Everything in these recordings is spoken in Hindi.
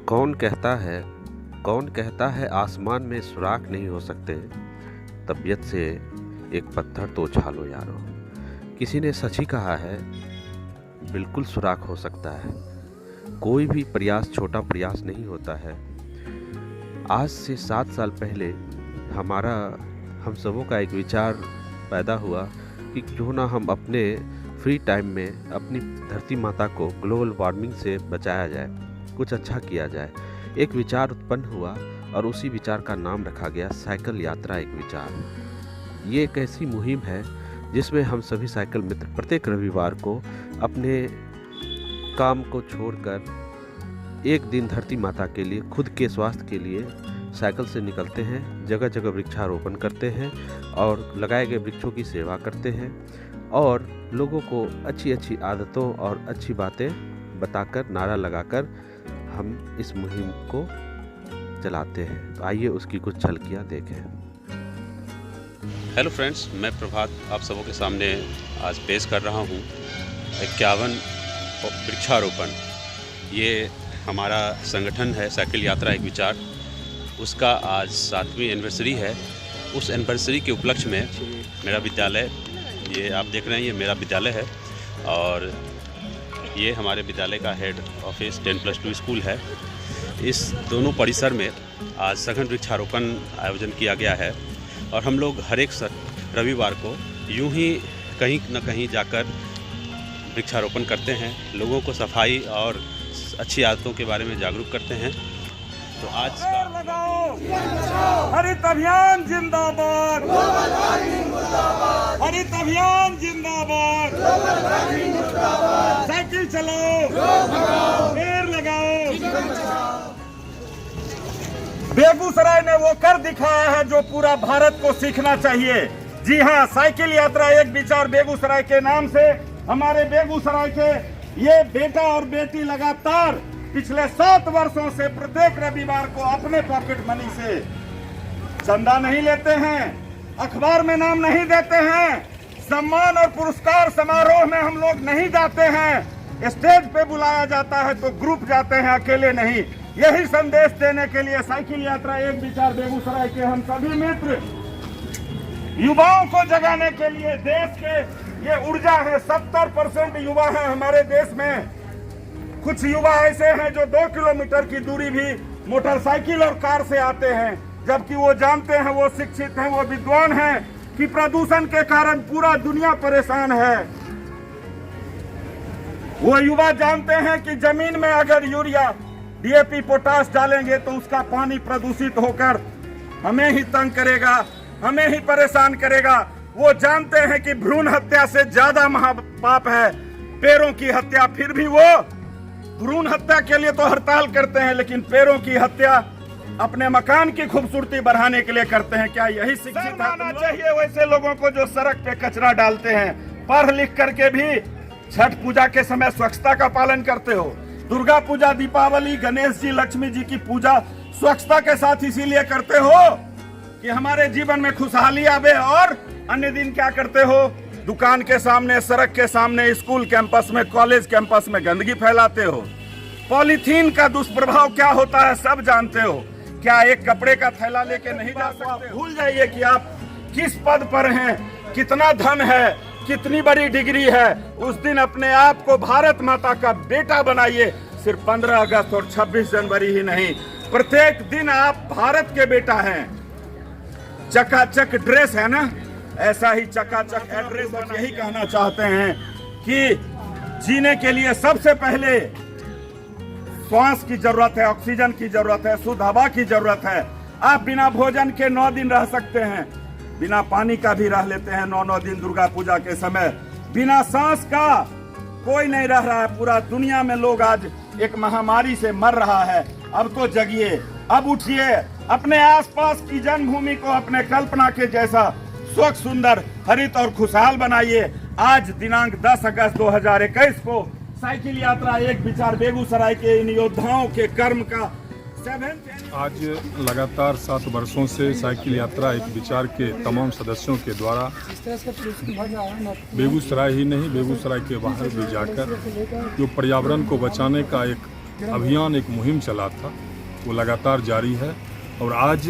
कौन कहता है आसमान में सुराख नहीं हो सकते। तबीयत से एक पत्थर तो उछालो यारो। किसी ने सच ही कहा है, बिल्कुल सुराख हो सकता है। कोई भी प्रयास छोटा प्रयास नहीं होता है। आज से 7 साल पहले हम सबों का एक विचार पैदा हुआ कि क्यों ना हम अपने फ्री टाइम में अपनी धरती माता को ग्लोबल वार्मिंग से बचाया जाए, कुछ अच्छा किया जाए। एक विचार उत्पन्न हुआ और उसी विचार का नाम रखा गया साइकिल यात्रा एक विचार। ये एक ऐसी मुहिम है जिसमें हम सभी साइकिल मित्र प्रत्येक रविवार को अपने काम को छोड़कर एक दिन धरती माता के लिए, खुद के स्वास्थ्य के लिए साइकिल से निकलते हैं, जगह जगह वृक्षारोपण करते हैं और लगाए गए वृक्षों की सेवा करते हैं और लोगों को अच्छी अच्छी आदतों और अच्छी बातें बताकर, नारा लगाकर हम इस मुहिम को चलाते हैं। तो आइए उसकी कुछ झलकियाँ देखें। हेलो फ्रेंड्स, मैं प्रभात आप सबों के सामने आज पेश कर रहा हूँ 51 वृक्षारोपण। ये हमारा संगठन है साइकिल यात्रा एक विचार, उसका आज 7वीं एनिवर्सरी है। उस एनिवर्सरी के उपलक्ष्य में मेरा विद्यालय, ये आप देख रहे हैं, ये मेरा विद्यालय है और ये हमारे विद्यालय का हेड ऑफिस 10+2 स्कूल है। इस दोनों परिसर में आज सघन वृक्षारोपण आयोजन किया गया है और हम लोग हर एक रविवार को यूं ही कहीं न कहीं जाकर वृक्षारोपण करते हैं, लोगों को सफाई और अच्छी आदतों के बारे में जागरूक करते हैं। तो आज हरित अभियान जिंदाबाद, हरित अभियान जिंदाबाद, साइकिल चलाओ, पेड़ लगाओ। बेगूसराय ने वो कर दिखाया है जो पूरा भारत को सीखना चाहिए। जी हाँ, साइकिल यात्रा एक विचार बेगूसराय के नाम से हमारे बेगूसराय के ये बेटा और बेटी लगातार पिछले 7 वर्षों से प्रत्येक रविवार को अपने पॉकेट मनी से चंदा नहीं लेते हैं, अखबार में नाम नहीं देते हैं, सम्मान और पुरस्कार समारोह में हम लोग नहीं जाते हैं। स्टेज पे बुलाया जाता है तो ग्रुप जाते हैं, अकेले नहीं। यही संदेश देने के लिए साइकिल यात्रा एक विचार बेगूसराय के हम सभी मित्र युवाओं को जगाने के लिए, देश के ये ऊर्जा है। 70% युवा है हमारे देश में। कुछ युवा ऐसे हैं जो 2 किलोमीटर की दूरी भी मोटरसाइकिल और कार से आते हैं, जबकि वो जानते हैं, वो शिक्षित हैं, वो विद्वान हैं कि प्रदूषण के कारण पूरा दुनिया परेशान है। वो युवा जानते हैं कि जमीन में अगर यूरिया, डीएपी, पोटाश डालेंगे तो उसका पानी प्रदूषित होकर हमें ही तंग करेगा, हमें ही परेशान करेगा। वो जानते हैं कि भ्रूण हत्या से ज्यादा महापाप है पेड़ों की हत्या, फिर भी वो भ्रूण हत्या के लिए तो हड़ताल करते हैं, लेकिन पेड़ों की हत्या अपने मकान की खूबसूरती बढ़ाने के लिए करते हैं। क्या यही शिक्षित होना चाहिए वैसे लोगों को जो सड़क पे कचरा डालते हैं? पढ़ लिख करके भी छठ पूजा के समय स्वच्छता का पालन करते हो। दुर्गा पूजा, दीपावली, गणेश जी, लक्ष्मी जी की पूजा स्वच्छता के साथ इसीलिए करते हो कि हमारे जीवन में खुशहाली आवे, और अन्य दिन क्या करते हो? दुकान के सामने, सड़क के सामने, स्कूल कैंपस में, कॉलेज कैंपस में गंदगी फैलाते हो। पॉलीथीन का दुष्प्रभाव क्या होता है सब जानते हो। क्या एक कपड़े का थैला लेके नहीं जा सकते? भूल जाइए कि आप किस पद पर हैं, कितना धन है, कितनी बड़ी डिग्री है। उस दिन अपने आप को भारत माता का बेटा बनाइए। सिर्फ 15 अगस्त और 26 जनवरी ही नहीं, प्रत्येक दिन आप भारत के बेटा हैं। चकाचक ड्रेस है ना, ऐसा ही चकाचक एड्रेस। हम यही कहना चाहते हैं कि जीने के लिए सबसे पहले श्वास की जरूरत है, ऑक्सीजन की जरूरत है, शुद्ध हवा की जरूरत है। आप बिना भोजन के 9 दिन रह सकते हैं, बिना पानी का भी रह लेते हैं 9 दिन। दुर्गा पूजा के समय बिना सांस का कोई नहीं रह रहा है। पूरा दुनिया में लोग आज एक महामारी से मर रहा है। अब तो जगिए, अब उठिए, अपने आसपास की जन्मभूमि को अपने कल्पना के जैसा स्वच्छ, सुंदर, हरित और खुशहाल बनाइए। आज दिनांक 10 अगस्त 2021 को साइकिल यात्रा एक विचार बेगूसराय के इन योद्धाओं के कर्म का 7th आज लगातार 7 वर्षों से साइकिल यात्रा एक विचार के तमाम सदस्यों के द्वारा बेगूसराय ही नहीं, बेगूसराय के बाहर भी जाकर जो पर्यावरण को बचाने का एक अभियान, एक मुहिम चला था, वो लगातार जारी है। और आज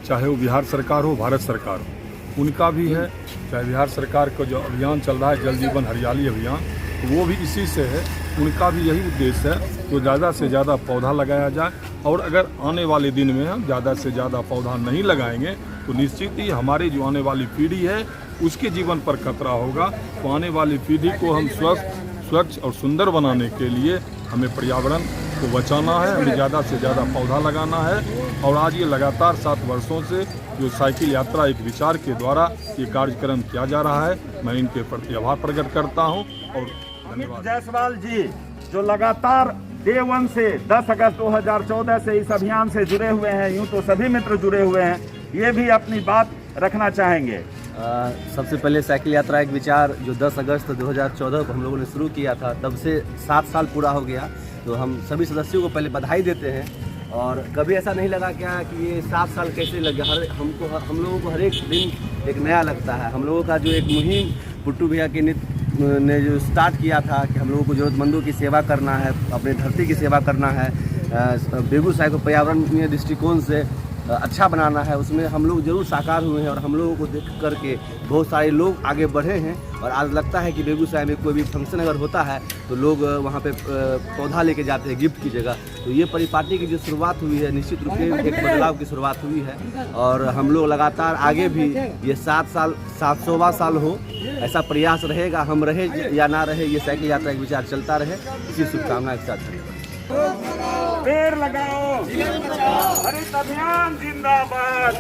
चाहे वो बिहार सरकार हो, भारत सरकार हो, उनका भी है। चाहे बिहार सरकार का जो अभियान चल रहा है जल जीवन हरियाली अभियान, वो भी इसी से है। उनका भी यही उद्देश्य है तो ज़्यादा से ज़्यादा पौधा लगाया जाए। और अगर आने वाले दिन में हम ज़्यादा से ज़्यादा पौधा नहीं लगाएंगे तो निश्चित ही हमारी जो आने वाली पीढ़ी है उसके जीवन पर खतरा होगा। तो आने वाली पीढ़ी को हम स्वच्छ और सुंदर बनाने के लिए हमें पर्यावरण को बचाना है, हमें ज़्यादा से ज़्यादा पौधा लगाना है। और आज ये लगातार 7 वर्षों से जो साइकिल यात्रा एक विचार के द्वारा ये कार्यक्रम किया जा रहा है, मैं इनके प्रति आभार प्रकट करता हूँ और अमित जायसवाल जी जो लगातार डे 1 से 10 अगस्त 2014 से इस अभियान से जुड़े हुए हैं, यूं तो सभी मित्र जुड़े हुए हैं, ये भी अपनी बात रखना चाहेंगे। सबसे पहले साइकिल यात्रा एक विचार जो 10 अगस्त 2014 को हम लोगों ने शुरू किया था, तब से 7 साल पूरा हो गया। तो हम सभी सदस्यों को पहले बधाई देते हैं। और कभी ऐसा नहीं लगा क्या कि ये 7 साल कैसे लग गया। हम लोगों को हर एक दिन एक नया लगता है। हम लोगों का जो एक मुहिम पुट्टू भैया के ने जो स्टार्ट किया था कि हम लोगों को ज़रूरतमंदों की सेवा करना है, अपने धरती की सेवा करना है, बेगूसराय को पर्यावरणीय दृष्टिकोण से अच्छा बनाना है, उसमें हम लोग जरूर साकार हुए हैं। और हम लोगों को देख करके बहुत सारे लोग आगे बढ़े हैं। और आज लगता है कि बेगूसराय में कोई भी फंक्शन अगर होता है तो लोग वहाँ पे पौधा लेके जाते हैं गिफ्ट की जगह। तो ये परिपाटी की जो शुरुआत हुई है, निश्चित रूप से एक बदलाव की शुरुआत हुई है। और हम लोग लगातार आगे भी ये 700वां साल हो, ऐसा प्रयास रहेगा। हम रहे या ना रहे, ये साइकिल यात्रा एक विचार चलता रहे। इसी शुभकामना के साथ पेड़ लगाओ, हरित अभियान जिंदाबाद,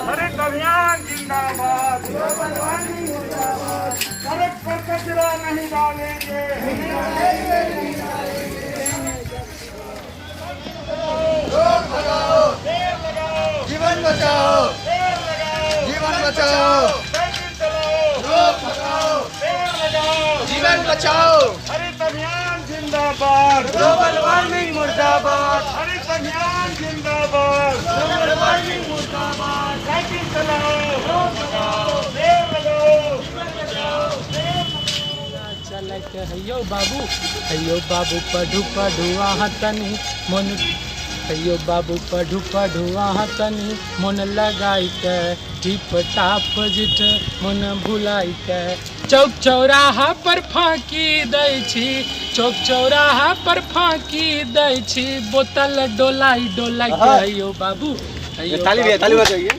हरित अभियान जिंदाबाद, सड़क पर कचरा नहीं डालेंगे, पेड़ लगाओ, जीवन बचाओ, पेड़ लगाओ, जीवन बचाओ, साइकिल चलाओ, पेड़ लगाओ, जीवन बचाओ, हरित अभियान जिंदाबाद, ग्लोबल वार्मिंग मुर्दाबाद, हरित अभियान जिंदाबाद, ग्लोबल वार्मिंग मुर्दाबाद, साइकिल चलाओ, पेड़ लगाओ, चलत हयो बाबू पढ़ू पढ़ुआ तनी मन, हयो बाबू पढ़ू पढ़ुआ तनी मन लगाई के, टिप टाप जिठ मन भुलाई के, चौक चौराहा पर फाँकी दै छी, चौक चौराहा पर फाँकी दै छी, बोतल डोलाई डोलाई के, हयो बाबू ताली बजाइए।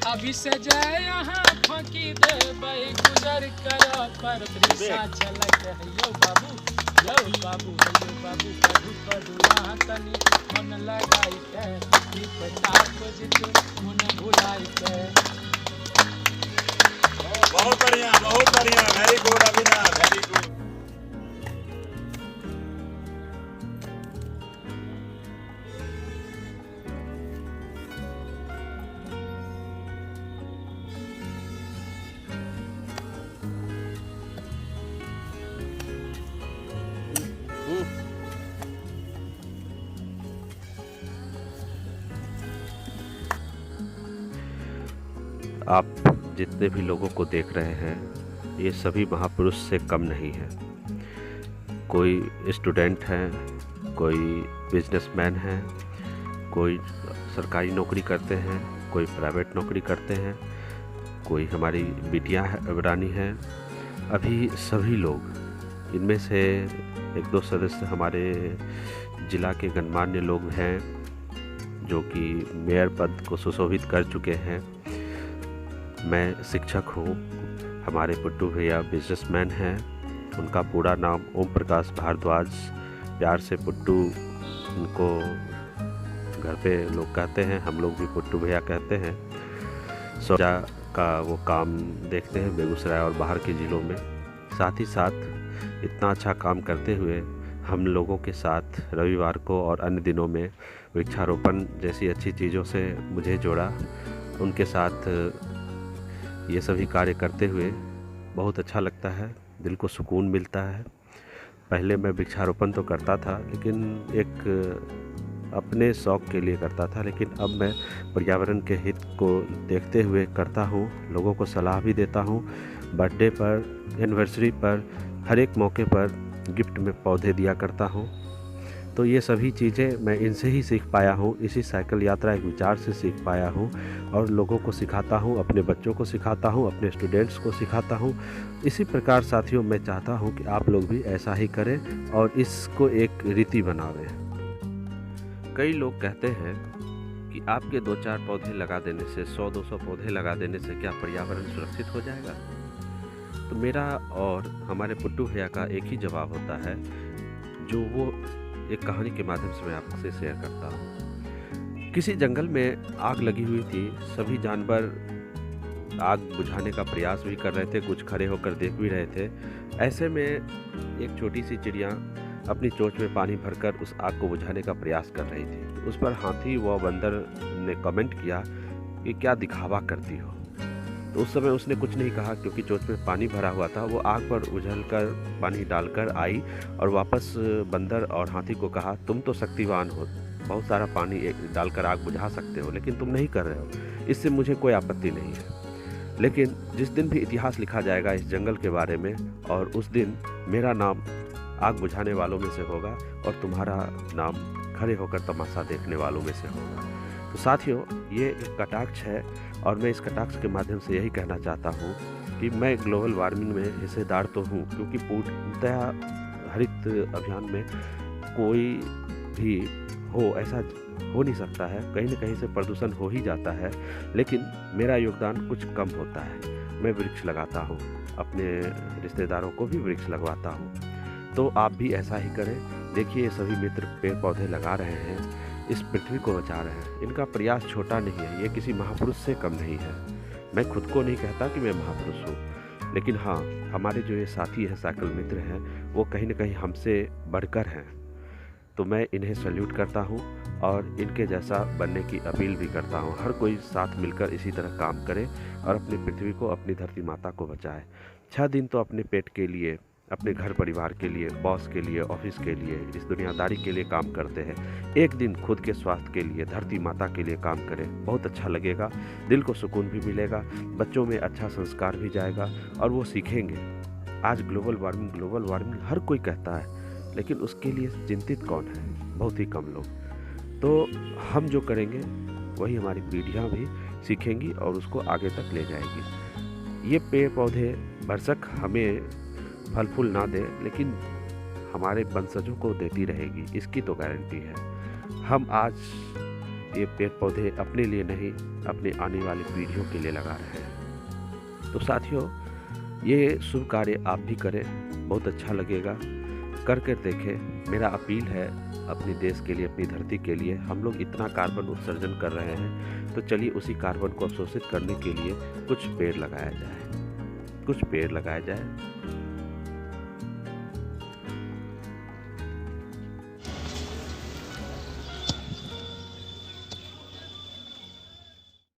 अभी से जाए यहाँ फाँकी देबै, गुजर कर पर वृषा चलक, हयो बाबू हयो बाबू पढ़ू पढ़ुआ तनी मन लगाई के, दीप ताप जित मन भुलाई के। बहुत बढ़िया, वेरी गुड अभिनव, वेरी गुड। आप जितने भी लोगों को देख रहे हैं ये सभी महापुरुष से कम नहीं है। कोई स्टूडेंट है, कोई बिजनेसमैन है, कोई सरकारी नौकरी करते हैं, कोई प्राइवेट नौकरी करते हैं, कोई हमारी बिटिया रानी है। अभी सभी लोग, इनमें से 1-2 सदस्य हमारे ज़िला के गणमान्य लोग हैं जो कि मेयर पद को सुशोभित कर चुके हैं। मैं शिक्षक हूँ, हमारे पुट्टू भैया बिजनेसमैन हैं, उनका पूरा नाम ओम प्रकाश भारद्वाज, प्यार से पुट्टू उनको घर पे लोग कहते हैं, हम लोग भी पुट्टू भैया कहते हैं। सोचा का वो काम देखते हैं बेगूसराय और बाहर के ज़िलों में। साथ ही साथ इतना अच्छा काम करते हुए हम लोगों के साथ रविवार को और अन्य दिनों में वृक्षारोपण जैसी अच्छी चीज़ों से मुझे जोड़ा। उनके साथ ये सभी कार्य करते हुए बहुत अच्छा लगता है, दिल को सुकून मिलता है। पहले मैं वृक्षारोपण तो करता था, लेकिन एक अपने शौक़ के लिए करता था, लेकिन अब मैं पर्यावरण के हित को देखते हुए करता हूँ। लोगों को सलाह भी देता हूँ। बर्थडे पर, एनिवर्सरी पर, हर एक मौके पर गिफ्ट में पौधे दिया करता हूँ। तो ये सभी चीज़ें मैं इनसे ही सीख पाया हूँ, इसी साइकिल यात्रा एक विचार से सीख पाया हूँ और लोगों को सिखाता हूँ, अपने बच्चों को सिखाता हूँ, अपने स्टूडेंट्स को सिखाता हूँ। इसी प्रकार साथियों, मैं चाहता हूँ कि आप लोग भी ऐसा ही करें और इसको एक रीति बनावें। कई लोग कहते हैं कि आपके 2-4 पौधे लगा देने से, 100-200 पौधे लगा देने से क्या पर्यावरण सुरक्षित हो जाएगा? तो मेरा और हमारे पुट्टू भैया का एक ही जवाब होता है, जो वो एक कहानी के माध्यम से मैं आपसे शेयर करता हूँ। किसी जंगल में आग लगी हुई थी। सभी जानवर आग बुझाने का प्रयास भी कर रहे थे, कुछ खड़े होकर देख भी रहे थे। ऐसे में एक छोटी सी चिड़िया अपनी चोंच में पानी भरकर उस आग को बुझाने का प्रयास कर रही थी। तो उस पर हाथी व बंदर ने कमेंट किया कि क्या दिखावा करती हो। तो उस समय उसने कुछ नहीं कहा, क्योंकि चोंच में पानी भरा हुआ था। वो आग पर उछलकर पानी डालकर आई और वापस बंदर और हाथी को कहा, तुम तो शक्तिवान हो, बहुत सारा पानी डालकर आग बुझा सकते हो, लेकिन तुम नहीं कर रहे हो। इससे मुझे कोई आपत्ति नहीं है, लेकिन जिस दिन भी इतिहास लिखा जाएगा इस जंगल के बारे में, और उस दिन मेरा नाम आग बुझाने वालों में से होगा और तुम्हारा नाम खड़े होकर तमाशा देखने वालों में से होगा। तो साथियों, ये एक कटाक्ष है और मैं इस कटाक्ष के माध्यम से यही कहना चाहता हूँ कि मैं ग्लोबल वार्मिंग में हिस्सेदार तो हूँ, क्योंकि पूर्णतः हरित अभियान में कोई भी हो ऐसा हो नहीं सकता है। कहीं न कहीं से प्रदूषण हो ही जाता है, लेकिन मेरा योगदान कुछ कम होता है। मैं वृक्ष लगाता हूँ, अपने रिश्तेदारों को भी वृक्ष लगवाता हूँ। तो आप भी ऐसा ही करें। देखिए, ये सभी मित्र पेड़ पौधे लगा रहे हैं, इस पृथ्वी को बचा रहे हैं। इनका प्रयास छोटा नहीं है, ये किसी महापुरुष से कम नहीं है। मैं खुद को नहीं कहता कि मैं महापुरुष हूँ, लेकिन हाँ, हमारे जो ये साथी हैं, साइकिल मित्र हैं, वो कहीं न कहीं हमसे बढ़कर हैं। तो मैं इन्हें सैल्यूट करता हूँ और इनके जैसा बनने की अपील भी करता हूँ। हर कोई साथ मिलकर इसी तरह काम करे और अपनी पृथ्वी को, अपनी धरती माता को बचाए। 6 दिन तो अपने पेट के लिए, अपने घर परिवार के लिए, बॉस के लिए, ऑफिस के लिए, इस दुनियादारी के लिए काम करते हैं। एक दिन खुद के स्वास्थ्य के लिए, धरती माता के लिए काम करें। बहुत अच्छा लगेगा, दिल को सुकून भी मिलेगा, बच्चों में अच्छा संस्कार भी जाएगा और वो सीखेंगे। आज ग्लोबल वार्मिंग हर कोई कहता है, लेकिन उसके लिए चिंतित कौन है? बहुत ही कम लोग। तो हम जो करेंगे वही हमारी पीढ़ियाँ भी सीखेंगी और उसको आगे तक ले जाएगी। ये पेड़ पौधे बरसक हमें फल फूल ना दे, लेकिन हमारे वंशजों को देती रहेगी, इसकी तो गारंटी है। हम आज ये पेड़ पौधे अपने लिए नहीं, अपने आने वाली पीढ़ियों के लिए लगा रहे हैं। तो साथियों, ये शुभ कार्य आप भी करें, बहुत अच्छा लगेगा। कर देखें। मेरा अपील है अपने देश के लिए, अपनी धरती के लिए। हम लोग इतना कार्बन उत्सर्जन कर रहे हैं, तो चलिए उसी कार्बन को अवशोषित करने के लिए कुछ पेड़ लगाया जाए।